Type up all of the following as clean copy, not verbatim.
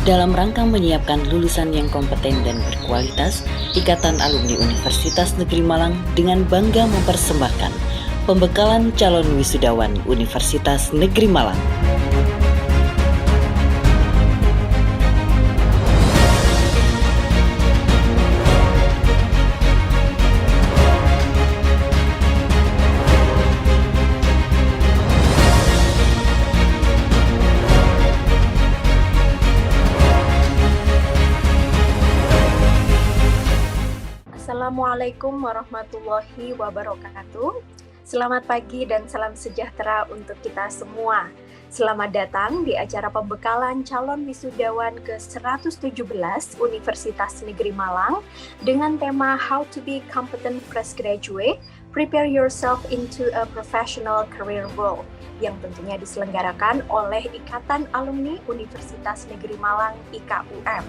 Dalam rangka menyiapkan lulusan yang kompeten dan berkualitas, Ikatan Alumni Universitas Negeri Malang dengan bangga mempersembahkan pembekalan calon wisudawan Universitas Negeri Malang. Assalamualaikum warahmatullahi wabarakatuh. Selamat pagi dan salam sejahtera untuk kita semua. Selamat datang di acara pembekalan calon wisudawan ke-117 Universitas Negeri Malang dengan tema How to be Competent Fresh Graduate, Prepare Yourself into a Professional Career World, yang tentunya diselenggarakan oleh Ikatan Alumni Universitas Negeri Malang IKUM.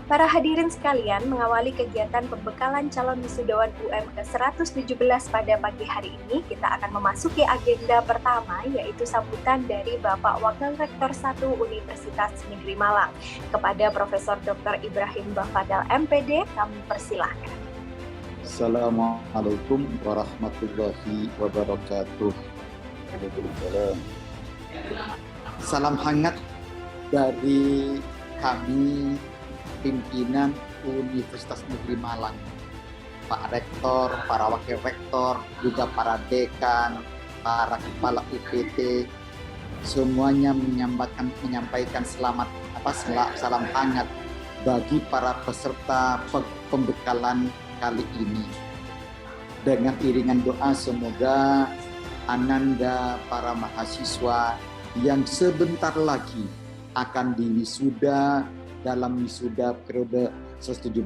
Para hadirin sekalian, mengawali kegiatan pembekalan calon wisudawan UM ke-117 pada pagi hari ini, kita akan memasuki agenda pertama, yaitu sambutan dari Bapak Wakil Rektor 1 Universitas Negeri Malang. Kepada Profesor Dr. Ibrahim Bafadal MPD, kami persilahkan. Assalamualaikum warahmatullahi wabarakatuh. Salam hangat dari kami pimpinan Universitas Negeri Malang, Pak Rektor, para Wakil Rektor, juga para dekan, para kepala UPT, semuanya menyampaikan salam hangat bagi para peserta pembekalan kali ini. Dengan iringan doa semoga ananda para mahasiswa yang sebentar lagi akan diwisuda dalam wisuda periode 117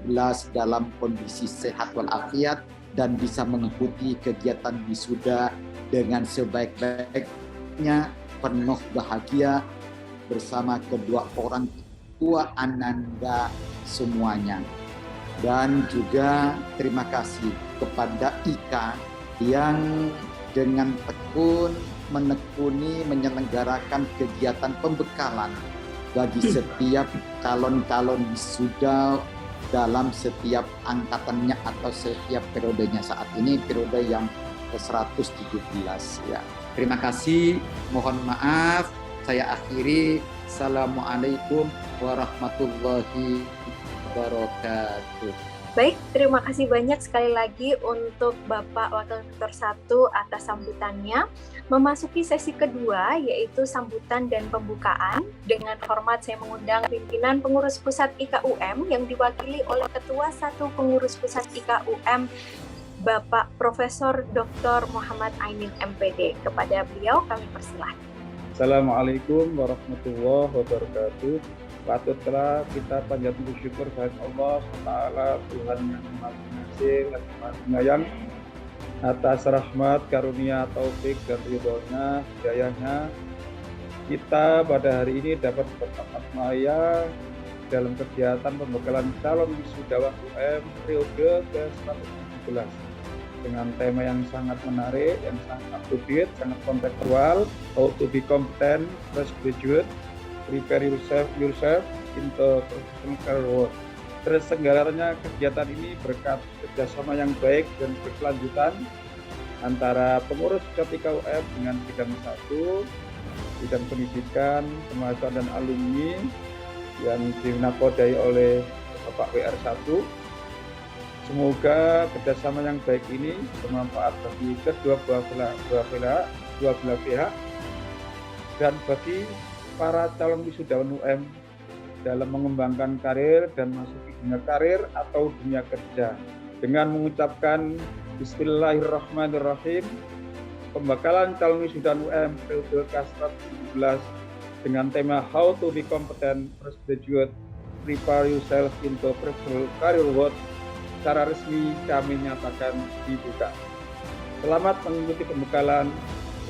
dalam kondisi sehat walafiat dan bisa mengikuti kegiatan wisuda dengan sebaik-baiknya, penuh bahagia bersama kedua orang tua ananda semuanya. Dan juga terima kasih kepada Ika yang dengan tekun menekuni menyelenggarakan kegiatan pembekalan bagi setiap calon-calon wisuda dalam setiap angkatannya atau setiap periodenya. Saat ini periode yang ke-117 ya. Terima kasih, mohon maaf, saya akhiri. Assalamualaikum warahmatullahi wabarakatuh. Baik, terima kasih banyak sekali lagi untuk Bapak Wakil Rektor 1 atas sambutannya. Memasuki sesi kedua, yaitu sambutan dan pembukaan. Dengan hormat saya mengundang pimpinan pengurus pusat IKUM yang diwakili oleh Ketua 1 Pengurus Pusat IKUM, Bapak Profesor Dr. Muhammad Ainin MPD. Kepada beliau kami persilahkan. Assalamualaikum warahmatullahi wabarakatuh. Patutlah kita panjatkan bersyukur kepada Allah SWT, Tuhan yang Maha Pengasih lagi Maha Penyayang, atas rahmat, karunia, taufik dan ridhonya, hidayahnya. Kita pada hari ini dapat bertambah dalam kegiatan pembekalan calon wisudawan UM periode ke-117 dengan tema yang sangat menarik, yang sangat up to date, sangat kontekstual, how to be competent fresh graduate, prepare yourself into professional career world. Terselenggaranya kegiatan ini berkat kerjasama yang baik dan berkelanjutan antara pengurus KPKUM dengan bidang 1, bidang pendidikan, kemahasiswaan dan alumni yang dinakodai oleh Bapak WR1. Semoga kerjasama yang baik ini bermanfaat bagi kedua belah pihak dan bagi para calon wisudawan UM dalam mengembangkan karir dan masuki dunia karir atau dunia kerja. Dengan mengucapkan Bismillahirrahmanirrahim, pembekalan calon wisudawan UM periode ke-117 dengan tema How to be Competent Fresh Graduate, Prepare Yourself into Professional Career World secara resmi kami nyatakan dibuka. Selamat mengikuti pembekalan.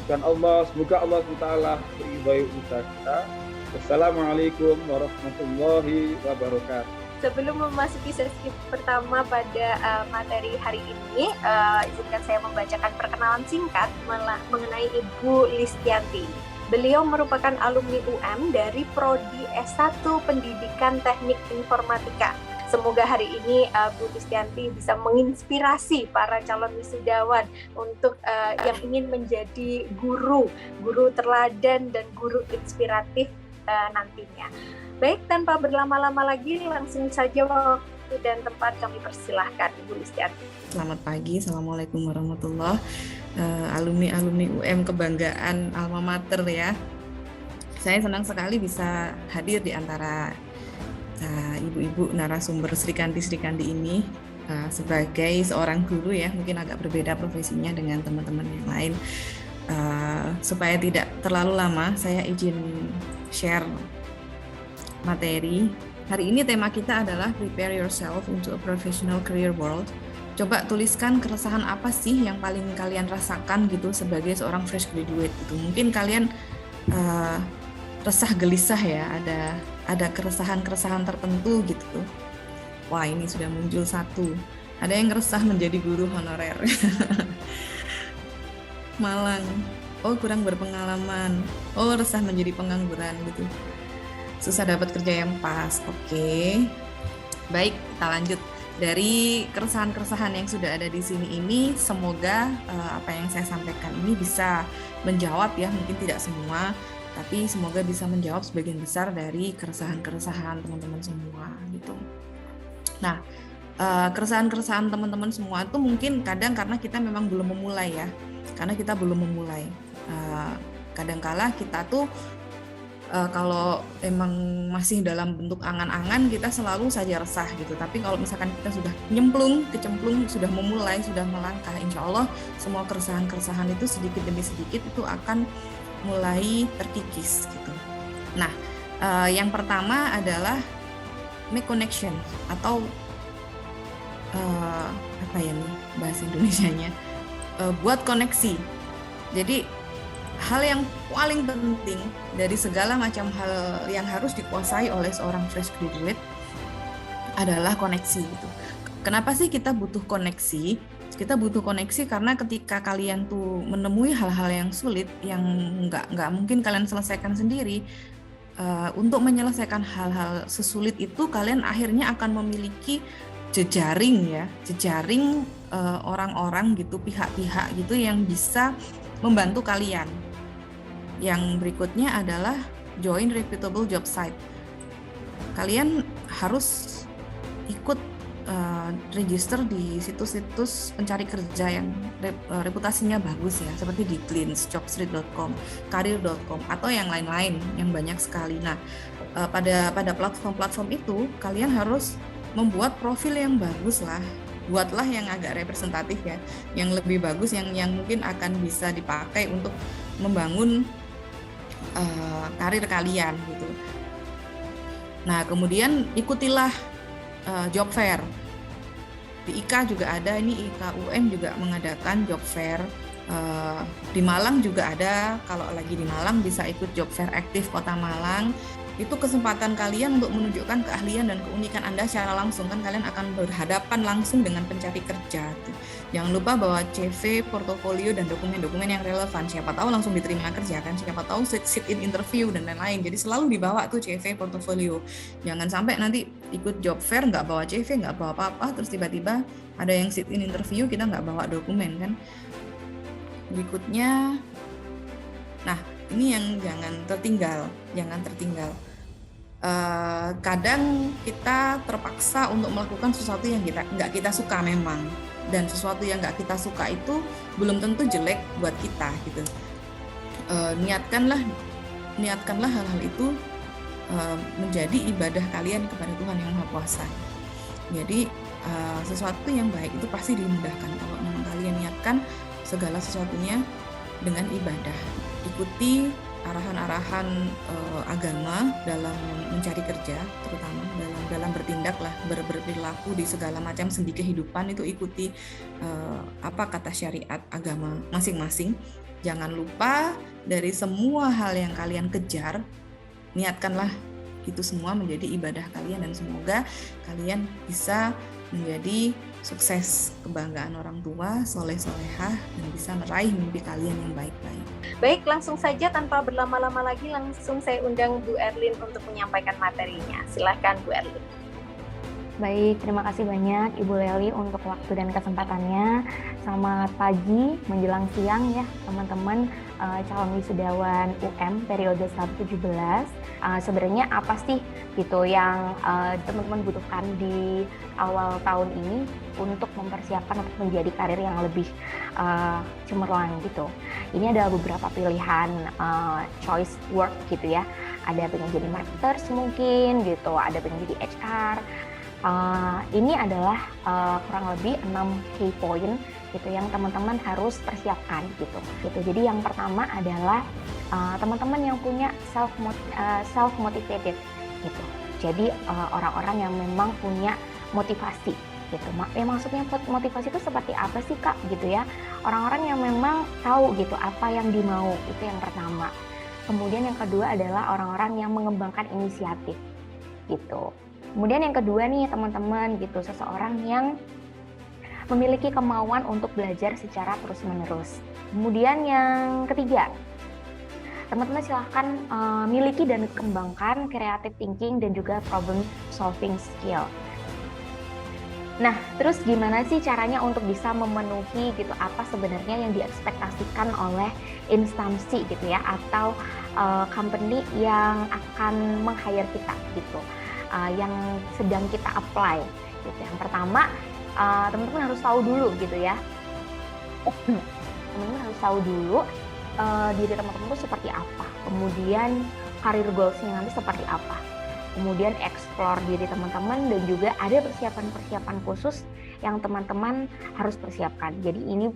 Dan Allah, semoga Allah SWT meridhai usaha kita. Wassalamualaikum warahmatullahi wabarakatuh. Sebelum memasuki sesi pertama pada materi hari ini, izinkan saya membacakan perkenalan singkat mengenai Ibu Listianti. Beliau merupakan alumni UM dari Prodi S1 Pendidikan Teknik Informatika. Semoga hari ini Bu Kristianti bisa menginspirasi para calon wisudawan untuk yang ingin menjadi guru teladan dan guru inspiratif nantinya. Baik, tanpa berlama-lama lagi, langsung saja waktu dan tempat kami persilahkan Ibu Kristianti. Selamat pagi, Assalamualaikum warahmatullahi alumni UM kebanggaan alma mater ya. Saya senang sekali bisa hadir di antara ibu-ibu narasumber Sri Kandi ini sebagai seorang guru ya, mungkin agak berbeda profesinya dengan teman-teman yang lain. Supaya tidak terlalu lama, saya izin share materi. Hari ini tema kita adalah prepare yourself into a professional career world. Coba tuliskan keresahan apa sih yang paling kalian rasakan gitu sebagai seorang fresh graduate gitu. Mungkin kalian resah gelisah ya, ada keresahan tertentu gitu. Wah, ini sudah muncul satu. Ada yang resah menjadi guru honorer. Malang. Oh, kurang berpengalaman. Oh, resah menjadi pengangguran gitu. Susah dapat kerja yang pas. Oke. Baik, kita lanjut. Dari keresahan-keresahan yang sudah ada di sini ini, semoga apa yang saya sampaikan ini bisa menjawab ya, mungkin tidak semua, tapi semoga bisa menjawab sebagian besar dari keresahan-keresahan teman-teman semua gitu. Nah, keresahan-keresahan teman-teman semua itu mungkin kadang karena kita memang belum memulai ya, karena kita belum memulai. Kadangkala kita tuh kalau emang masih dalam bentuk angan-angan, kita selalu saja resah gitu. Tapi kalau misalkan kita sudah kecemplung, sudah memulai, sudah melangkah, insya Allah semua keresahan-keresahan itu sedikit demi sedikit itu akan mulai terkikis gitu. Nah, yang pertama adalah make connection atau apa ya nih bahasa Indonesianya, buat koneksi. Jadi hal yang paling penting dari segala macam hal yang harus dikuasai oleh seorang fresh graduate adalah koneksi gitu. Kenapa sih kita butuh koneksi? Kita butuh koneksi karena ketika kalian tuh menemui hal-hal yang sulit yang nggak mungkin kalian selesaikan sendiri, untuk menyelesaikan hal-hal sesulit itu kalian akhirnya akan memiliki jejaring orang-orang gitu, pihak-pihak gitu yang bisa membantu kalian. Yang berikutnya adalah join reputable job site. Kalian harus ikut register di situs-situs pencari kerja yang reputasinya bagus ya, seperti di Glints, jobstreet.com, karir.com atau yang lain-lain yang banyak sekali. Nah, pada platform-platform itu kalian harus membuat profil yang bagus lah. Buatlah yang agak representatif ya, yang lebih bagus, yang mungkin akan bisa dipakai untuk membangun karir kalian gitu. Nah, kemudian ikutilah job fair. Di IKA juga ada, ini IKA UM juga mengadakan job fair. Di Malang juga ada, kalau lagi di Malang bisa ikut job fair aktif Kota Malang. Itu kesempatan kalian untuk menunjukkan keahlian dan keunikan Anda secara langsung, kan kalian akan berhadapan langsung dengan pencari kerja. Jangan lupa bawa CV, portofolio, dan dokumen-dokumen yang relevan. Siapa tahu langsung diterima kerja kan, siapa tahu sit-in interview dan lain-lain. Jadi selalu dibawa tuh CV, portofolio. Jangan sampai nanti ikut job fair nggak bawa CV, nggak bawa apa-apa, terus tiba-tiba ada yang sit-in interview kita nggak bawa dokumen kan. Berikutnya, nah ini yang jangan tertinggal. Kadang kita terpaksa untuk melakukan sesuatu yang nggak kita suka memang, dan sesuatu yang nggak kita suka itu belum tentu jelek buat kita gitu. Niatkanlah hal-hal itu menjadi ibadah kalian kepada Tuhan Yang Maha Kuasa. Jadi sesuatu yang baik itu pasti dimudahkan kalau memang kalian niatkan segala sesuatunya dengan ibadah. Ikuti arahan-arahan agama dalam mencari kerja, terutama dalam bertindak lah, berperilaku di segala macam sendi kehidupan itu ikuti apa kata syariat agama masing-masing. Jangan lupa dari semua hal yang kalian kejar, niatkanlah itu semua menjadi ibadah kalian, dan semoga kalian bisa menjadi sukses, kebanggaan orang tua, soleh-solehah, dan bisa meraih mimpi kalian yang baik-baik. Baik, langsung saja tanpa berlama-lama lagi, langsung saya undang Bu Erlin untuk menyampaikan materinya. Silahkan Bu Erlin. Baik, terima kasih banyak Ibu Leli untuk waktu dan kesempatannya. Selamat pagi menjelang siang ya teman-teman calon wisudawan UM periode 117. Sebenarnya apa sih gitu yang teman-teman butuhkan di awal tahun ini untuk mempersiapkan untuk menjadi karir yang lebih cemerlang gitu. Ini ada beberapa pilihan choice work gitu ya. Ada pengen jadi marketers mungkin gitu, ada pengen jadi HR. Ini adalah kurang lebih 6 key point gitu yang teman-teman harus persiapkan gitu. Jadi yang pertama adalah teman-teman yang punya self motivated gitu. Jadi orang-orang yang memang punya motivasi gitu. Maksudnya motivasi itu seperti apa sih Kak gitu ya? Orang-orang yang memang tahu gitu apa yang dimau, itu yang pertama. Kemudian yang kedua adalah orang-orang yang mengembangkan inisiatif gitu. Kemudian yang kedua nih teman-teman gitu, seseorang yang memiliki kemauan untuk belajar secara terus-menerus. Kemudian yang ketiga, teman-teman silahkan miliki dan kembangkan creative thinking dan juga problem solving skill. Nah, terus gimana sih caranya untuk bisa memenuhi gitu apa sebenarnya yang diekspektasikan oleh instansi gitu ya, atau company yang akan meng-hire kita gitu. Yang sedang kita apply gitu. Yang pertama, teman-teman harus tahu dulu gitu ya. Teman-teman harus tahu dulu diri teman-teman itu seperti apa. Kemudian career goals-nya nanti seperti apa. Kemudian explore diri teman-teman dan juga ada persiapan-persiapan khusus yang teman-teman harus persiapkan. Jadi ini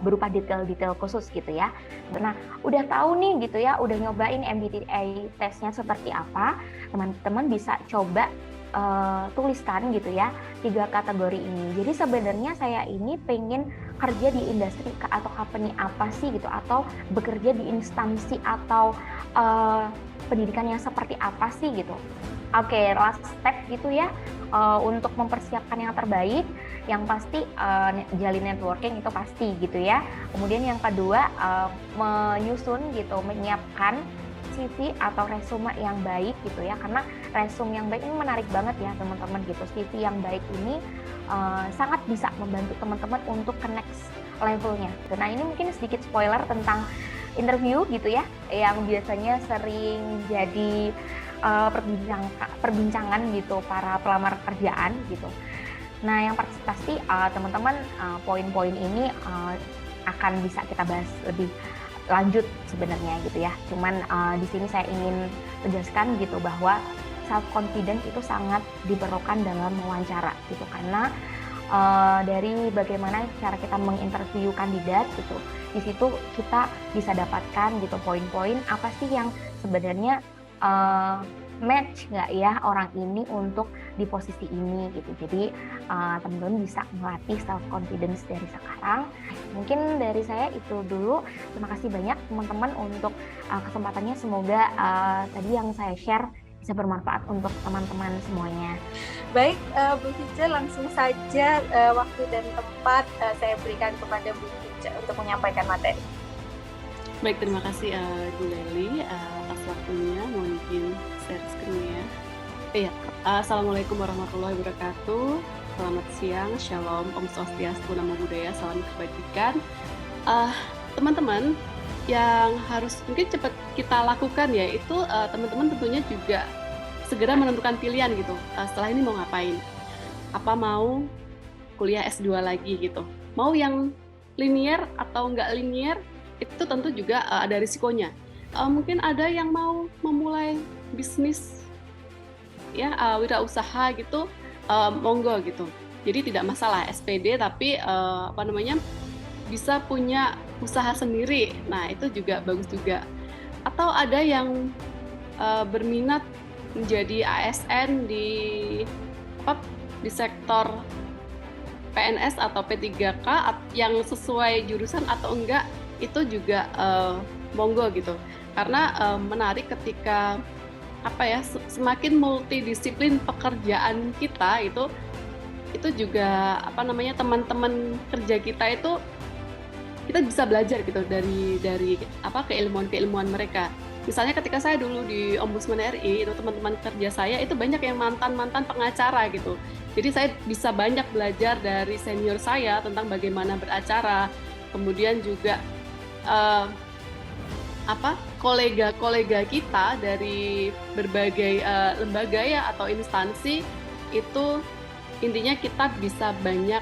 berupa detail-detail khusus gitu ya. Nah, udah tahu nih gitu ya, udah nyobain MBTI testnya seperti apa, teman-teman bisa coba tuliskan gitu ya 3 kategori ini. Jadi sebenarnya saya ini pengen kerja di industri atau company apa sih gitu, atau bekerja di instansi atau pendidikan yang seperti apa sih gitu. Oke, last step gitu ya untuk mempersiapkan yang terbaik. Yang pasti jalin networking itu pasti gitu ya. Kemudian yang kedua menyusun gitu, menyiapkan CV atau resume yang baik gitu ya, karena resume yang baik ini menarik banget ya teman-teman gitu. CV yang baik ini sangat bisa membantu teman-teman untuk ke next levelnya. Nah ini mungkin sedikit spoiler tentang interview gitu ya, yang biasanya sering jadi perbincangan gitu para pelamar kerjaan gitu. Nah yang pasti teman-teman poin-poin ini akan bisa kita bahas lebih lanjut sebenarnya gitu ya. Cuman di sini saya ingin tegaskan gitu bahwa self confidence itu sangat diperlukan dalam wawancara gitu, karena dari bagaimana cara kita menginterview kandidat gitu, di situ kita bisa dapatkan gitu poin-poin apa sih yang sebenarnya match nggak ya orang ini untuk di posisi ini gitu. Jadi teman-teman bisa melatih self confidence dari sekarang. Mungkin dari saya itu dulu. Terima kasih banyak teman-teman untuk kesempatannya. Semoga tadi yang saya share bisa bermanfaat untuk teman-teman semuanya. Baik, Bu Hija, langsung saja waktu dan tempat saya berikan kepada Bu Hija untuk menyampaikan materi. Baik, terima kasih Bu Leli atas waktunya. Mohon izin share screen-nya. Iya, Assalamualaikum warahmatullahi wabarakatuh. Selamat siang, Shalom, Om Swastiastu, Namo Buddhaya, salam kebajikan. Teman-teman, yang harus mungkin cepat kita lakukan ya, itu teman-teman tentunya juga segera menentukan pilihan gitu. Setelah ini mau ngapain? Apa mau kuliah S2 lagi gitu? Mau yang linear atau nggak linear? Itu tentu juga ada risikonya. Mungkin ada yang mau memulai bisnis ya, wirausaha gitu, monggo gitu. Jadi tidak masalah SPD, tapi bisa punya usaha sendiri. Nah itu juga bagus juga. Atau ada yang berminat menjadi ASN di sektor PNS atau P3K yang sesuai jurusan atau enggak, itu juga monggo gitu. Karena menarik ketika semakin multidisiplin pekerjaan kita itu itu juga teman-teman kerja kita itu kita bisa belajar gitu dari keilmuan mereka. Misalnya ketika saya dulu di Ombudsman RI, itu teman-teman kerja saya itu banyak yang mantan pengacara gitu. Jadi saya bisa banyak belajar dari senior saya tentang bagaimana beracara. Kemudian juga kolega-kolega kita dari berbagai lembaga ya atau instansi itu intinya kita bisa banyak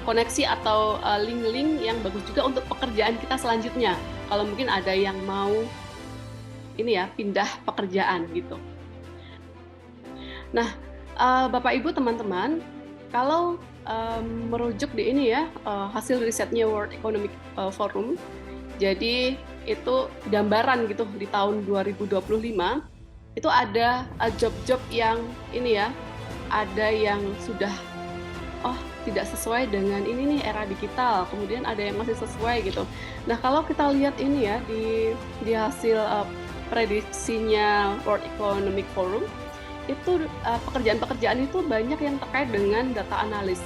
koneksi atau link-link yang bagus juga untuk pekerjaan kita selanjutnya. Kalau mungkin ada yang mau pindah pekerjaan gitu. Nah, Bapak Ibu teman-teman, kalau merujuk di hasil risetnya World Economic Forum, jadi itu gambaran gitu di tahun 2025 itu ada job-job yang ada yang sudah tidak sesuai dengan ini nih era digital, kemudian ada yang masih sesuai gitu. Nah, kalau kita lihat di hasil prediksinya World Economic Forum, itu pekerjaan-pekerjaan itu banyak yang terkait dengan data analis.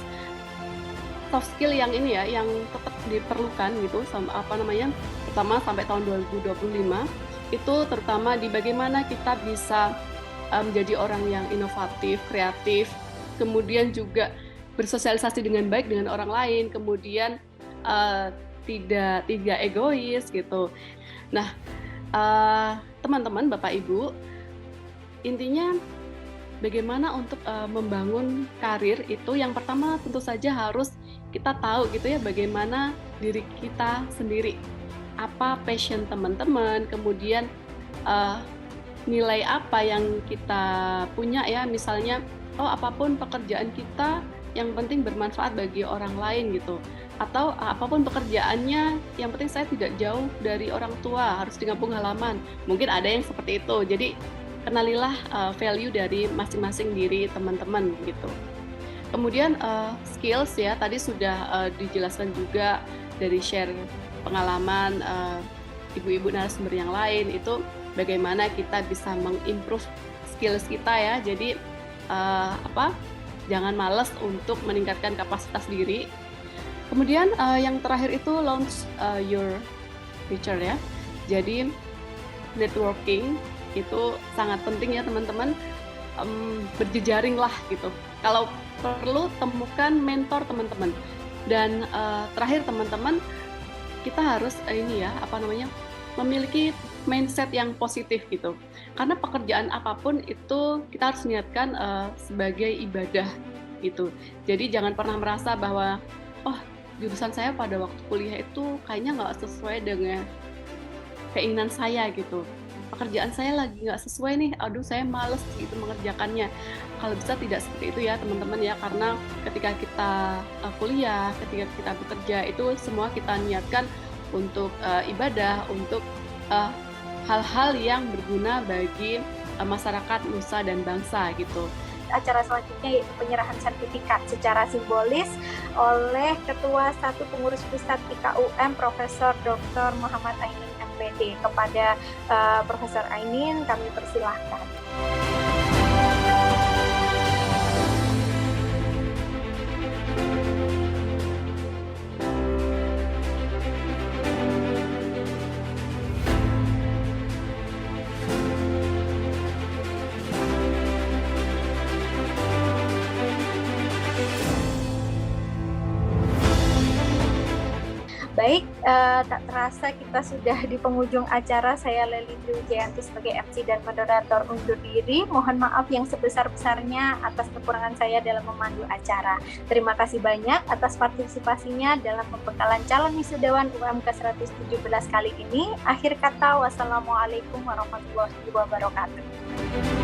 Soft skill yang yang tetap diperlukan gitu, terutama sampai tahun 2025, itu terutama di bagaimana kita bisa menjadi orang yang inovatif, kreatif, kemudian juga bersosialisasi dengan baik dengan orang lain, kemudian tidak egois gitu. Nah, teman-teman, Bapak Ibu, intinya bagaimana untuk membangun karir itu yang pertama tentu saja harus kita tahu gitu ya bagaimana diri kita sendiri, apa passion teman-teman, kemudian nilai apa yang kita punya ya, misalnya apapun pekerjaan kita yang penting bermanfaat bagi orang lain gitu, atau apapun pekerjaannya yang penting saya tidak jauh dari orang tua, harus di kampung halaman, mungkin ada yang seperti itu. Jadi kenalilah value dari masing-masing diri teman-teman gitu. Kemudian skills ya, tadi sudah dijelaskan juga dari share pengalaman ibu-ibu narasumber yang lain, itu bagaimana kita bisa mengimprove skills kita ya. Jadi jangan malas untuk meningkatkan kapasitas diri. Kemudian yang terakhir itu launch your future ya. Jadi networking itu sangat penting ya teman-teman, berjejaring lah gitu. Kalau perlu temukan mentor teman-teman. Dan terakhir teman-teman, kita harus memiliki mindset yang positif gitu. Karena pekerjaan apapun itu kita harus niatkan sebagai ibadah gitu. Jadi jangan pernah merasa bahwa jurusan saya pada waktu kuliah itu kayaknya nggak sesuai dengan keinginan saya gitu. Pekerjaan saya lagi nggak sesuai nih, saya males gitu mengerjakannya. Kalau bisa tidak seperti itu ya teman-teman ya, karena ketika kita kuliah, ketika kita bekerja itu semua kita niatkan untuk ibadah, untuk hal-hal yang berguna bagi masyarakat, nusa dan bangsa gitu. Acara selanjutnya yaitu penyerahan sertifikat secara simbolis oleh Ketua 1 Pengurus Pusat IKUM Profesor Dr. Muhammad Ainin MPD. Kepada Profesor Ainin kami persilahkan. Baik, tak terasa kita sudah di penghujung acara. Saya Leli Wijayanti sebagai MC dan moderator undur diri. Mohon maaf yang sebesar-besarnya atas kekurangan saya dalam memandu acara. Terima kasih banyak atas partisipasinya dalam pembekalan calon wisudawan UM ke-117 kali ini. Akhir kata, wassalamualaikum warahmatullahi wabarakatuh.